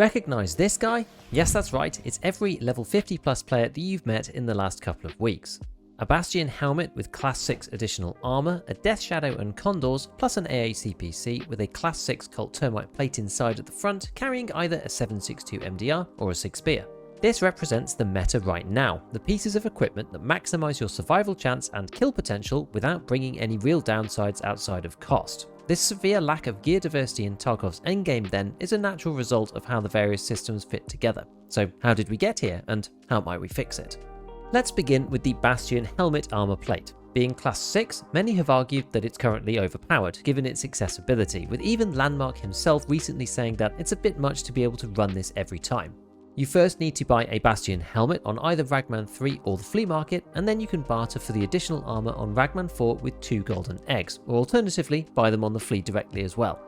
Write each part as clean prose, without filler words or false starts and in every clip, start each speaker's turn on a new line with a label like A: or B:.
A: Recognize this guy? Yes, that's right, it's every level 50 plus player that you've met in the last couple of weeks. A Bastion helmet with Class 6 additional armor, a Death Shadow and Condors, plus an AACPC with a Class 6 Cult Termite plate inside at the front, carrying either a 7.62 MDR or a 6 Spear. This represents the meta right now, the pieces of equipment that maximize your survival chance and kill potential without bringing any real downsides outside of cost. This severe lack of gear diversity in Tarkov's endgame then is a natural result of how the various systems fit together. So how did we get here, and how might we fix it? Let's begin with the Bastion helmet armor plate. Being class 6, many have argued that it's currently overpowered given its accessibility, with even Landmark himself recently saying that it's a bit much to be able to run this every time. You first need to buy a Bastion helmet on either Ragman 3 or the flea market, and then you can barter for the additional armor on Ragman 4 with 2 golden eggs, or alternatively buy them on the flea directly as well.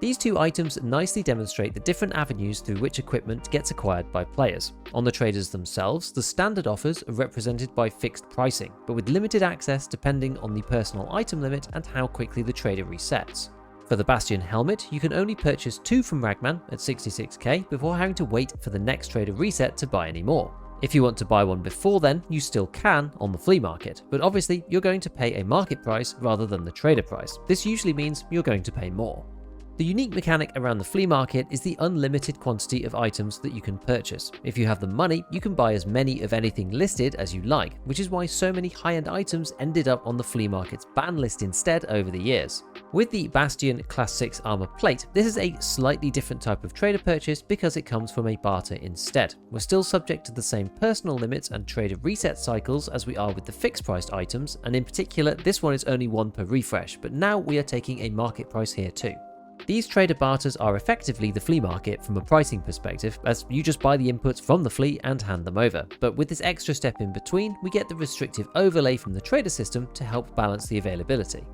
A: These two items nicely demonstrate the different avenues through which equipment gets acquired by players. On the traders themselves, the standard offers are represented by fixed pricing, but with limited access depending on the personal item limit and how quickly the trader resets. For the Bastion helmet, you can only purchase 2 from Ragman at 66k before having to wait for the next trader reset to buy any more. If you want to buy one before then, you still can on the flea market, but obviously you're going to pay a market price rather than the trader price. This usually means you're going to pay more. The unique mechanic around the flea market is the unlimited quantity of items that you can purchase. If you have the money, you can buy as many of anything listed as you like, which is why so many high-end items ended up on the flea market's ban list instead over the years. With the Bastion Class 6 armor plate, this is a slightly different type of trader purchase because it comes from a barter instead. We're still subject to the same personal limits and trader reset cycles as we are with the fixed priced items, and in particular this one is only 1 per refresh, but now we are taking a market price here too. These trader barters are effectively the flea market from a pricing perspective, as you just buy the inputs from the flea and hand them over, but with this extra step in between, we get the restrictive overlay from the trader system to help balance the availability.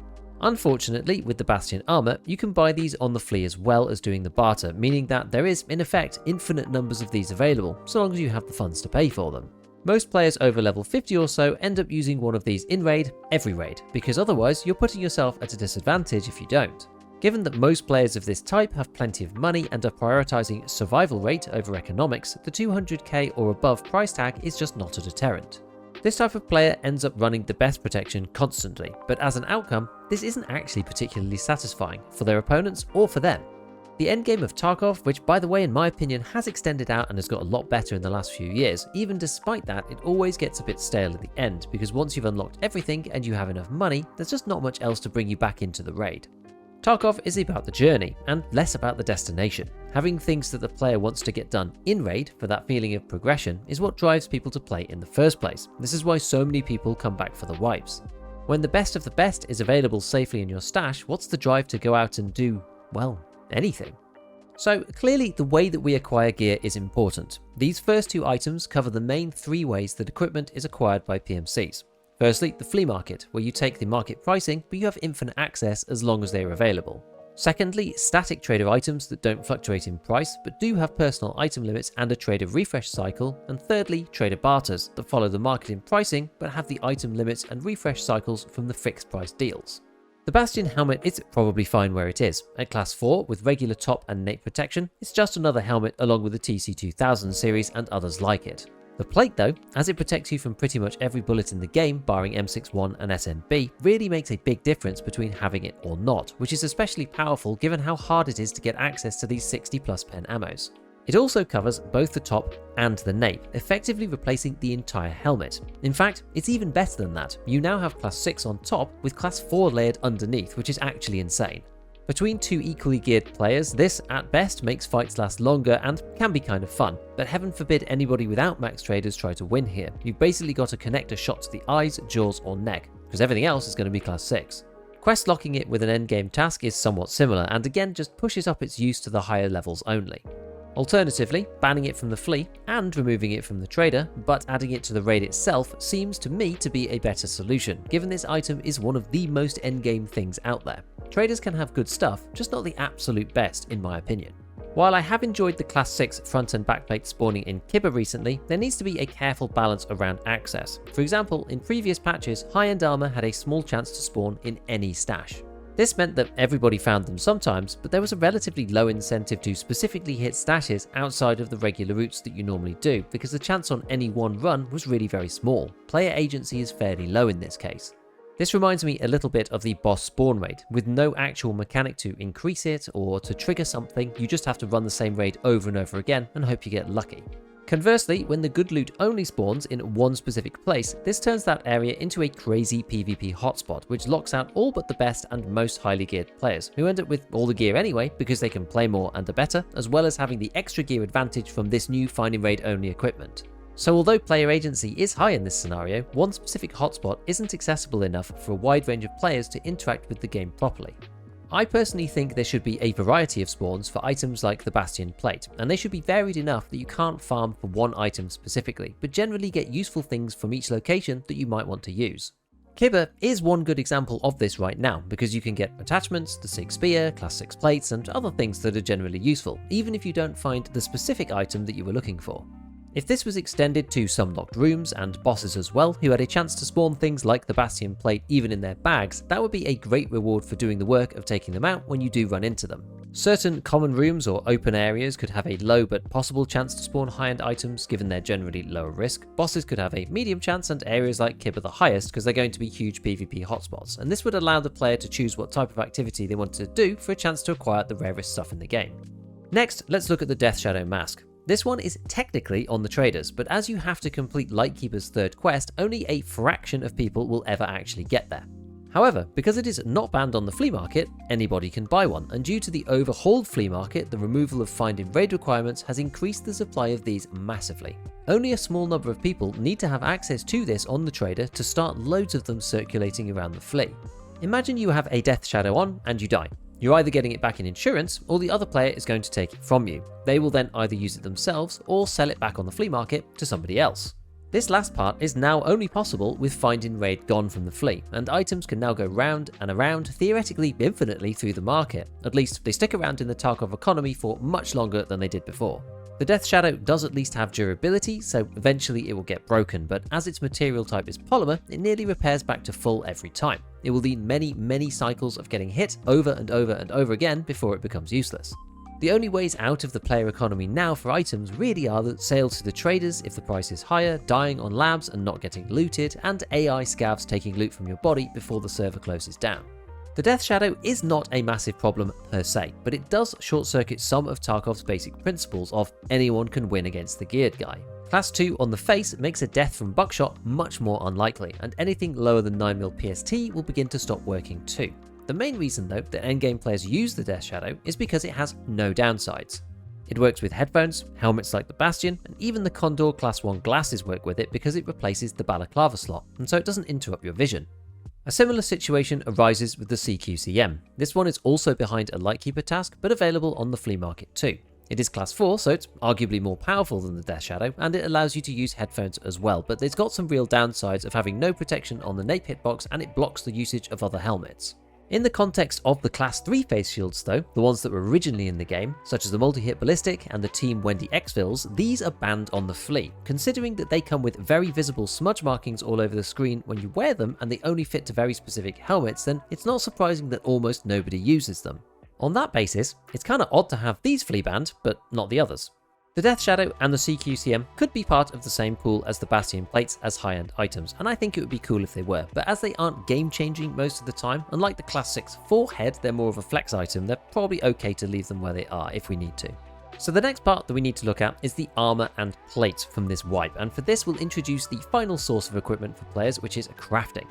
A: Unfortunately, with the Bastion armor, you can buy these on the flea as well as doing the barter, meaning that there is, in effect, infinite numbers of these available, so long as you have the funds to pay for them. Most players over level 50 or so end up using one of these in raid, every raid, because otherwise you're putting yourself at a disadvantage if you don't. Given that most players of this type have plenty of money and are prioritizing survival rate over economics, the 200k or above price tag is just not a deterrent. This type of player ends up running the best protection constantly, but as an outcome, this isn't actually particularly satisfying for their opponents or for them. The endgame of Tarkov, which by the way in my opinion has extended out and has got a lot better in the last few years, even despite that it always gets a bit stale at the end, because once you've unlocked everything and you have enough money, there's just not much else to bring you back into the raid. Tarkov is about the journey, and less about the destination. Having things that the player wants to get done in raid for that feeling of progression is what drives people to play in the first place. This is why so many people come back for the wipes. When the best of the best is available safely in your stash, what's the drive to go out and do, well, anything? So clearly the way that we acquire gear is important. These first 2 items cover the main 3 ways that equipment is acquired by PMCs. Firstly, the flea market, where you take the market pricing, but you have infinite access as long as they are available. Secondly, static trader items that don't fluctuate in price, but do have personal item limits and a trader refresh cycle. And thirdly, trader barters that follow the market in pricing, but have the item limits and refresh cycles from the fixed price deals. The Bastion helmet is probably fine where it is. At class 4, with regular top and nape protection, it's just another helmet along with the TC2000 series and others like it. The plate though, as it protects you from pretty much every bullet in the game barring M61 and SMB, really makes a big difference between having it or not, which is especially powerful given how hard it is to get access to these 60 plus pen ammos. It also covers both the top and the nape, effectively replacing the entire helmet. In fact, it's even better than that. You now have class 6 on top with class 4 layered underneath, which is actually insane. Between 2 equally geared players, this at best makes fights last longer and can be kind of fun, but heaven forbid anybody without max traders try to win here. You've basically got to connect a shot to the eyes, jaws or neck, because everything else is going to be class 6. Quest locking it with an endgame task is somewhat similar and again just pushes up its use to the higher levels only. Alternatively, banning it from the flea and removing it from the trader, but adding it to the raid itself seems to me to be a better solution, given this item is one of the most endgame things out there. Traders can have good stuff, just not the absolute best in my opinion. While I have enjoyed the class 6 front and backplate spawning in Kibba recently, there needs to be a careful balance around access. For example, in previous patches, high-end armor had a small chance to spawn in any stash. This meant that everybody found them sometimes, but there was a relatively low incentive to specifically hit stashes outside of the regular routes that you normally do, because the chance on any one run was really very small. Player agency is fairly low in this case. This reminds me a little bit of the boss spawn raid, with no actual mechanic to increase it or to trigger something. You just have to run the same raid over and over again and hope you get lucky. Conversely, when the good loot only spawns in one specific place, this turns that area into a crazy PvP hotspot, which locks out all but the best and most highly geared players, who end up with all the gear anyway because they can play more and are better, as well as having the extra gear advantage from this new find and raid only equipment. So although player agency is high in this scenario, one specific hotspot isn't accessible enough for a wide range of players to interact with the game properly. I personally think there should be a variety of spawns for items like the Bastion plate, and they should be varied enough that you can't farm for one item specifically, but generally get useful things from each location that you might want to use. Kibber is one good example of this right now, because you can get attachments, the Sig Spear, Class 6 plates, and other things that are generally useful, even if you don't find the specific item that you were looking for. If this was extended to some locked rooms and bosses as well, who had a chance to spawn things like the Bastion plate even in their bags, that would be a great reward for doing the work of taking them out when you do run into them. Certain common rooms or open areas could have a low but possible chance to spawn high-end items given their generally lower risk. Bosses could have a medium chance, and areas like Kibber the highest because they're going to be huge PvP hotspots, and this would allow the player to choose what type of activity they want to do for a chance to acquire the rarest stuff in the game. Next, let's look at the Death Shadow mask. This one is technically on the traders, but as you have to complete Lightkeeper's third quest, only a fraction of people will ever actually get there. However, because it is not banned on the flea market, anybody can buy one, and due to the overhauled flea market, the removal of find and raid requirements has increased the supply of these massively. Only a small number of people need to have access to this on the trader to start loads of them circulating around the flea. Imagine you have a Death Shadow on and you die. You're either getting it back in insurance, or the other player is going to take it from you. They will then either use it themselves or sell it back on the flea market to somebody else. This last part is now only possible with find and raid gone from the flea, and items can now go round and around, theoretically infinitely through the market. At least they stick around in the Tarkov economy for much longer than they did before. The Death Shadow does at least have durability, so eventually it will get broken, but as its material type is polymer, it nearly repairs back to full every time. It will need many cycles of getting hit over and over and over again before it becomes useless. The only ways out of the player economy now for items really are the sale to the traders if the price is higher, dying on labs and not getting looted, and AI scavs taking loot from your body before the server closes down. The Death Shadow is not a massive problem per se, but it does short-circuit some of Tarkov's basic principles of anyone can win against the geared guy. Class 2 on the face makes a death from buckshot much more unlikely, and anything lower than 9mm PST will begin to stop working too. The main reason though that endgame players use the Death Shadow is because it has no downsides. It works with headphones, helmets like the Bastion, and even the Condor Class 1 glasses work with it because it replaces the balaclava slot, and so it doesn't interrupt your vision. A similar situation arises with the CQCM. This one is also behind a Lightkeeper task, but available on the flea market too. It is class 4, so it's arguably more powerful than the Death Shadow, and it allows you to use headphones as well, but it's got some real downsides of having no protection on the nape hitbox, and it blocks the usage of other helmets. In the context of the class 3 face shields though, the ones that were originally in the game, such as the multi-hit ballistic and the Team Wendy Exfils, these are banned on the flea, considering that they come with very visible smudge markings all over the screen when you wear them and they only fit to very specific helmets, then it's not surprising that almost nobody uses them. On that basis, it's kinda odd to have these flea banned, but not the others. The Death Shadow and the CQCM could be part of the same pool as the Bastion plates as high-end items, and I think it would be cool if they were, but as they aren't game-changing most of the time, unlike the Class 6 forehead, they're more of a flex item, they're probably okay to leave them where they are if we need to. So the next part that we need to look at is the armor and plate from this wipe, and for this we'll introduce the final source of equipment for players, which is crafting.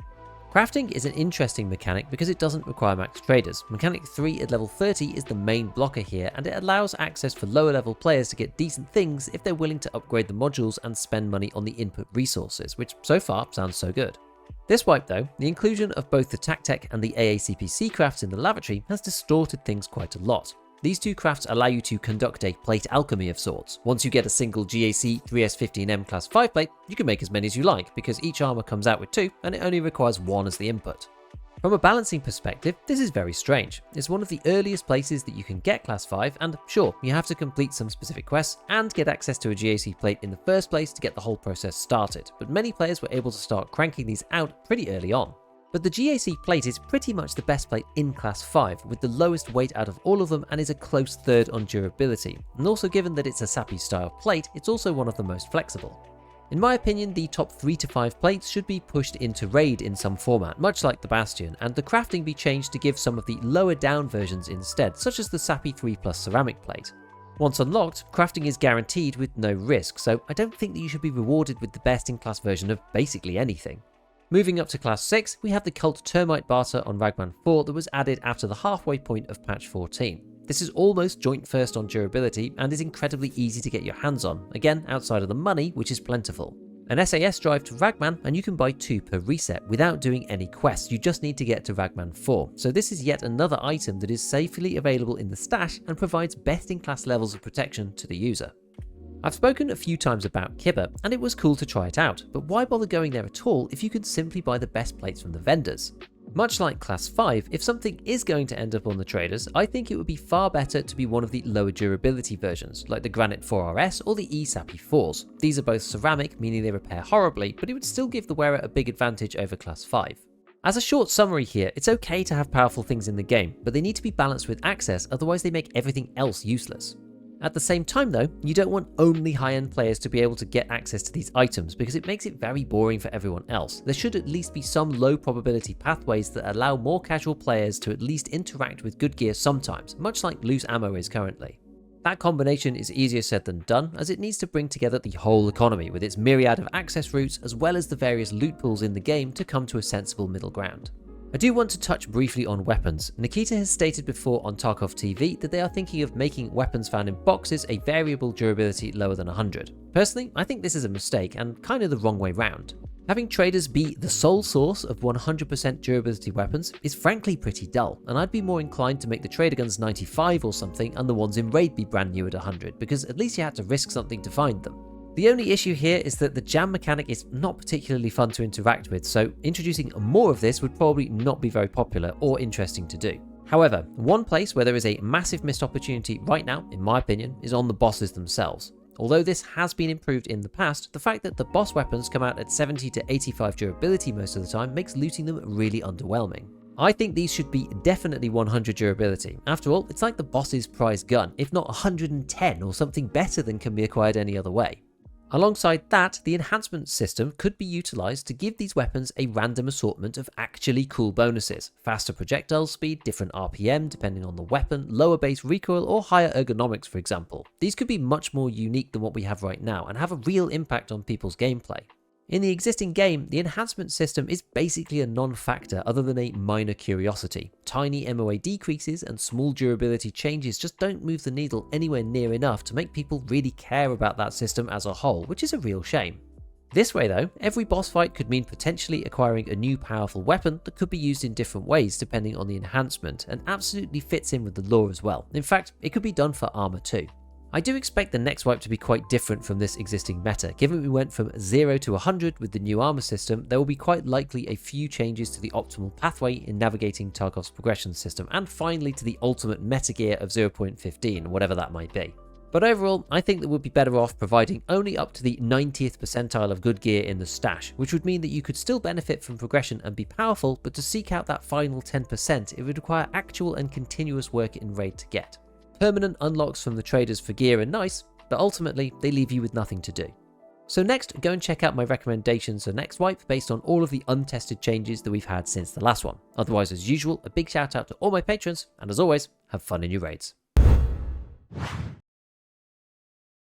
A: Crafting is an interesting mechanic because it doesn't require max traders. Mechanic 3 at level 30 is the main blocker here, and it allows access for lower level players to get decent things if they're willing to upgrade the modules and spend money on the input resources, which so far sounds so good. This wipe though, the inclusion of both the TacTech and the AACPC crafts in the lavatory has distorted things quite a lot. These two crafts allow you to conduct a plate alchemy of sorts. Once you get a single GAC 3S15M class 5 plate, you can make as many as you like because each armor comes out with 2 and it only requires 1 as the input. From a balancing perspective, this is very strange. It's one of the earliest places that you can get class 5, and sure, you have to complete some specific quests and get access to a GAC plate in the first place to get the whole process started, but many players were able to start cranking these out pretty early on. But the GAC plate is pretty much the best plate in Class 5, with the lowest weight out of all of them and is a close third on durability, and also given that it's a sappy style plate, it's also one of the most flexible. In my opinion, the top 3 to 5 plates should be pushed into raid in some format, much like the Bastion, and the crafting be changed to give some of the lower down versions instead, such as the sappy 3+ ceramic plate. Once unlocked, crafting is guaranteed with no risk, so I don't think that you should be rewarded with the best in class version of basically anything. Moving up to Class 6, we have the Cult Termite Barter on Ragman 4 that was added after the halfway point of patch 14. This is almost joint first on durability and is incredibly easy to get your hands on, again outside of the money, which is plentiful. An SAS drive to Ragman and you can buy 2 per reset without doing any quests, you just need to get to Ragman 4, so this is yet another item that is safely available in the stash and provides best in class levels of protection to the user. I've spoken a few times about Kibba and it was cool to try it out, but why bother going there at all if you can simply buy the best plates from the vendors? Much like Class 5, if something is going to end up on the traders, I think it would be far better to be one of the lower durability versions, like the Granite 4RS or the E-Sappy 4s. These are both ceramic, meaning they repair horribly, but it would still give the wearer a big advantage over Class 5. As a short summary here, it's okay to have powerful things in the game, but they need to be balanced with access, otherwise they make everything else useless. At the same time though, you don't want only high-end players to be able to get access to these items because it makes it very boring for everyone else. There should at least be some low probability pathways that allow more casual players to at least interact with good gear sometimes, much like loose ammo is currently. That combination is easier said than done, as it needs to bring together the whole economy with its myriad of access routes as well as the various loot pools in the game to come to a sensible middle ground. I do want to touch briefly on weapons. Nikita has stated before on Tarkov TV that they are thinking of making weapons found in boxes a variable durability lower than 100. Personally, I think this is a mistake and kind of the wrong way round. Having traders be the sole source of 100% durability weapons is frankly pretty dull, and I'd be more inclined to make the trader guns 95 or something and the ones in raid be brand new at 100, because at least you had to risk something to find them. The only issue here is that the jam mechanic is not particularly fun to interact with, so introducing more of this would probably not be very popular or interesting to do. However, one place where there is a massive missed opportunity right now, in my opinion, is on the bosses themselves. Although this has been improved in the past, the fact that the boss weapons come out at 70 to 85 durability most of the time makes looting them really underwhelming. I think these should be definitely 100 durability. After all, it's like the boss's prize gun, if not 110 or something better than can be acquired any other way. Alongside that, the enhancement system could be utilised to give these weapons a random assortment of actually cool bonuses. Faster projectile speed, different RPM depending on the weapon, lower base recoil or higher ergonomics for example. These could be much more unique than what we have right now and have a real impact on people's gameplay. In the existing game, the enhancement system is basically a non-factor other than a minor curiosity. Tiny MOA decreases and small durability changes just don't move the needle anywhere near enough to make people really care about that system as a whole, which is a real shame. This way though, every boss fight could mean potentially acquiring a new powerful weapon that could be used in different ways depending on the enhancement, and absolutely fits in with the lore as well. In fact, it could be done for armor too. I do expect the next wipe to be quite different from this existing meta. Given we went from 0 to 100 with the new armor system, there will be quite likely a few changes to the optimal pathway in navigating Tarkov's progression system, and finally to the ultimate meta gear of 0.15, whatever that might be. But overall, I think that we'd be better off providing only up to the 90th percentile of good gear in the stash, which would mean that you could still benefit from progression and be powerful, but to seek out that final 10%, it would require actual and continuous work in raid to get. Permanent unlocks from the traders for gear are nice, but ultimately they leave you with nothing to do. So next, go and check out my recommendations for next wipe based on all of the untested changes that we've had since the last one. Otherwise, as usual, a big shout out to all my patrons, and as always, have fun in your raids.